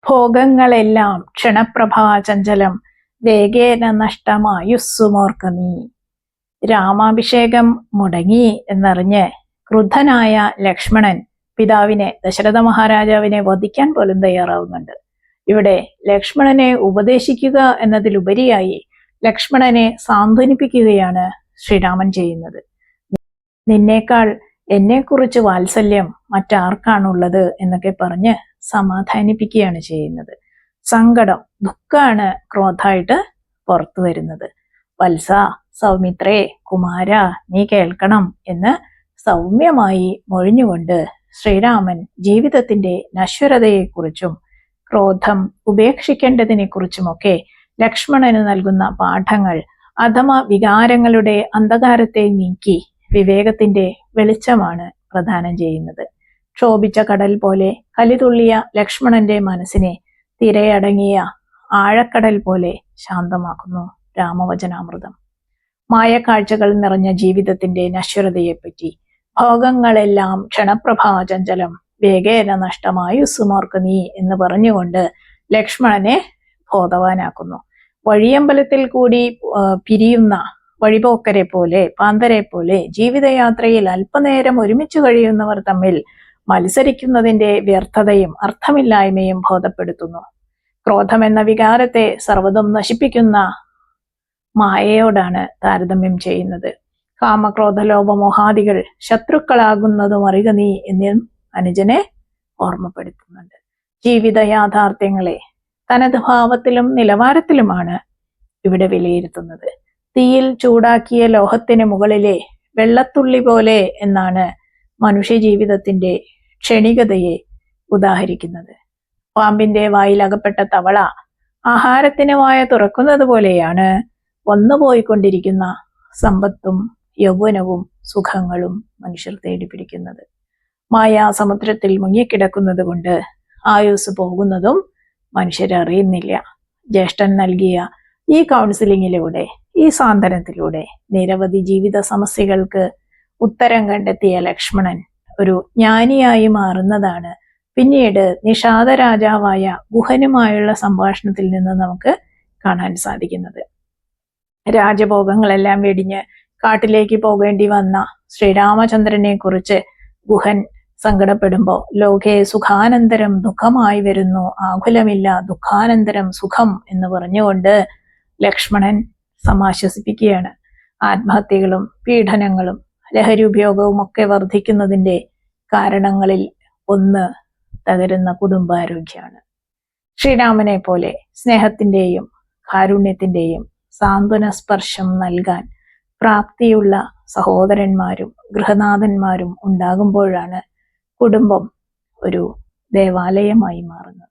ഭോഗങ്ങളെല്ലാം ക്ഷണപ്രഭാചഞ്ചലം വേഗേന നഷ്ടമായുസ്സുമോർക്ക നീ. രാമാഭിഷേകം മുടങ്ങി എന്നറിഞ്ഞ് ക്രുദ്ധനായ ലക്ഷ്മണൻ പിതാവിനെ, ദശരഥ മഹാരാജാവിനെ വധിക്കാൻ പോലും തയ്യാറാവുന്നുണ്ട്. ഇവിടെ ലക്ഷ്മണനെ ഉപദേശിക്കുക എന്നതിലുപരിയായി ലക്ഷ്മണനെ സാന്ത്വനിപ്പിക്കുകയാണ് ശ്രീരാമൻ ചെയ്യുന്നത്. നിന്നേക്കാൾ എന്നെക്കുറിച്ച് വാത്സല്യം മറ്റാർക്കാണുള്ളത് എന്നൊക്കെ പറഞ്ഞ് സമാധാനിപ്പിക്കുകയാണ് ചെയ്യുന്നത്. സങ്കടം, ദുഃഖാണ് ക്രോധായിട്ട് പുറത്തു വരുന്നത്. വത്സ, സൗമിത്രേ, കുമാര, നീ കേൾക്കണം എന്ന് സൗമ്യമായി മൊഴിഞ്ഞുകൊണ്ട് ശ്രീരാമൻ ജീവിതത്തിന്റെ നശ്വരതയെക്കുറിച്ചും ക്രോധം ഉപേക്ഷിക്കേണ്ടതിനെക്കുറിച്ചുമൊക്കെ ലക്ഷ്മണന് നൽകുന്ന പാഠങ്ങൾ അധമ വികാരങ്ങളുടെ അന്ധകാരത്തെ നീക്കി വിവേകത്തിന്റെ വെളിച്ചമാണ് പ്രദാനം ചെയ്യുന്നത്. ക്ഷോഭിച്ച കടൽ പോലെ കലിതുള്ളിയ ലക്ഷ്മണന്റെ മനസ്സിനെ തിരയടങ്ങിയ ആഴക്കടൽ പോലെ ശാന്തമാക്കുന്നു രാമവചനാമൃതം. മായക്കാഴ്ചകൾ നിറഞ്ഞ ജീവിതത്തിന്റെ നശ്വരതയെപ്പറ്റി, ഭോഗങ്ങളെല്ലാം ക്ഷണപ്രഭാചഞ്ചലം വേഗേന നഷ്ടമായുസ്സുമോർക്ക നീ എന്ന് പറഞ്ഞുകൊണ്ട് ലക്ഷ്മണനെ ബോധവാനാക്കുന്നു. വഴിയമ്പലത്തിൽ കൂടി പിരിയുന്ന വഴിപോക്കരെ പോലെ, പാന്തരെ പോലെ ജീവിതയാത്രയിൽ അല്പനേരം ഒരുമിച്ച് കഴിയുന്നവർ തമ്മിൽ മത്സരിക്കുന്നതിന്റെ വ്യർത്ഥതയും അർത്ഥമില്ലായ്മയും ബോധപ്പെടുത്തുന്നു. ക്രോധമെന്ന വികാരത്തെ സർവ്വതും നശിപ്പിക്കുന്ന മായയോടാണ് താരതമ്യം ചെയ്യുന്നത്. കാമക്രോധലോഭമോഹാദികൾ ശത്രുക്കളാകുന്നതും അറിയുക നീ എന്നും അനുജനെ ഓർമ്മപ്പെടുത്തുന്നുണ്ട്. ജീവിത യാഥാർത്ഥ്യങ്ങളെ തനത് ഭാവത്തിലും നിലവാരത്തിലുമാണ് ഇവിടെ വിലയിരുത്തുന്നത്. തീയിൽ ചൂടാക്കിയ ലോഹത്തിന് മുകളിലെ വെള്ളത്തുള്ളി പോലെ എന്നാണ് മനുഷ്യ ജീവിതത്തിന്റെ ക്ഷണികതയെ ഉദാഹരിക്കുന്നത്. പാമ്പിന്റെ വായിൽ അകപ്പെട്ട തവള ആഹാരത്തിന് വായ തുറക്കുന്നത് പോലെയാണ് വന്നുപോയിക്കൊണ്ടിരിക്കുന്ന സമ്പത്തും യൗവനവും സുഖങ്ങളും മനുഷ്യർ തേടിപ്പിടിക്കുന്നത്. മായാസമുദ്രത്തിൽ മുങ്ങിക്കിടക്കുന്നത് കൊണ്ട് ആയുസ് പോകുന്നതും മനുഷ്യരറിയുന്നില്ല. ജ്യേഷ്ഠൻ നൽകിയ ഈ കൗൺസിലിങ്ങിലൂടെ, ഈ സാന്ത്വനത്തിലൂടെ നിരവധി ജീവിത സമസ്യകൾക്ക് ഉത്തരം കണ്ടെത്തിയ ലക്ഷ്മണൻ ഒരു ജ്ഞാനിയായി മാറുന്നതാണ് പിന്നീട് നിഷാദ രാജാവായ ഗുഹനുമായുള്ള സംഭാഷണത്തിൽ നിന്ന് നമുക്ക് കാണാൻ സാധിക്കുന്നത്. രാജഭോഗങ്ങളെല്ലാം വെടിഞ്ഞ് കാട്ടിലേക്ക് പോകേണ്ടി വന്ന ശ്രീരാമചന്ദ്രനെ കുറിച്ച് ഗുഹൻ സങ്കടപ്പെടുമ്പോൾ ലോകേ സുഖാനന്തരം ദുഃഖമായി വരുന്നു, ആകുലമില്ല ദുഃഖാനന്തരം സുഖം എന്ന് പറഞ്ഞുകൊണ്ട് ലക്ഷ്മണൻ സമാശ്വസിപ്പിക്കുകയാണ്. ആത്മഹത്യകളും പീഡനങ്ങളും ലഹരി ഉപയോഗവും ഒക്കെ വർദ്ധിക്കുന്നതിന്റെ കാരണങ്ങളിൽ ഒന്ന് തകരുന്ന കുടുംബാരോഗ്യമാണ്. ശ്രീരാമനെ പോലെ സ്നേഹത്തിന്റെയും കാരുണ്യത്തിന്റെയും സാന്ത്വന സ്പർശം നൽകാൻ പ്രാപ്തിയുള്ള സഹോദരന്മാരും ഗൃഹനാഥന്മാരും ഉണ്ടാകുമ്പോഴാണ് കുടുംബം ഒരു ദേവാലയമായി മാറുന്നത്.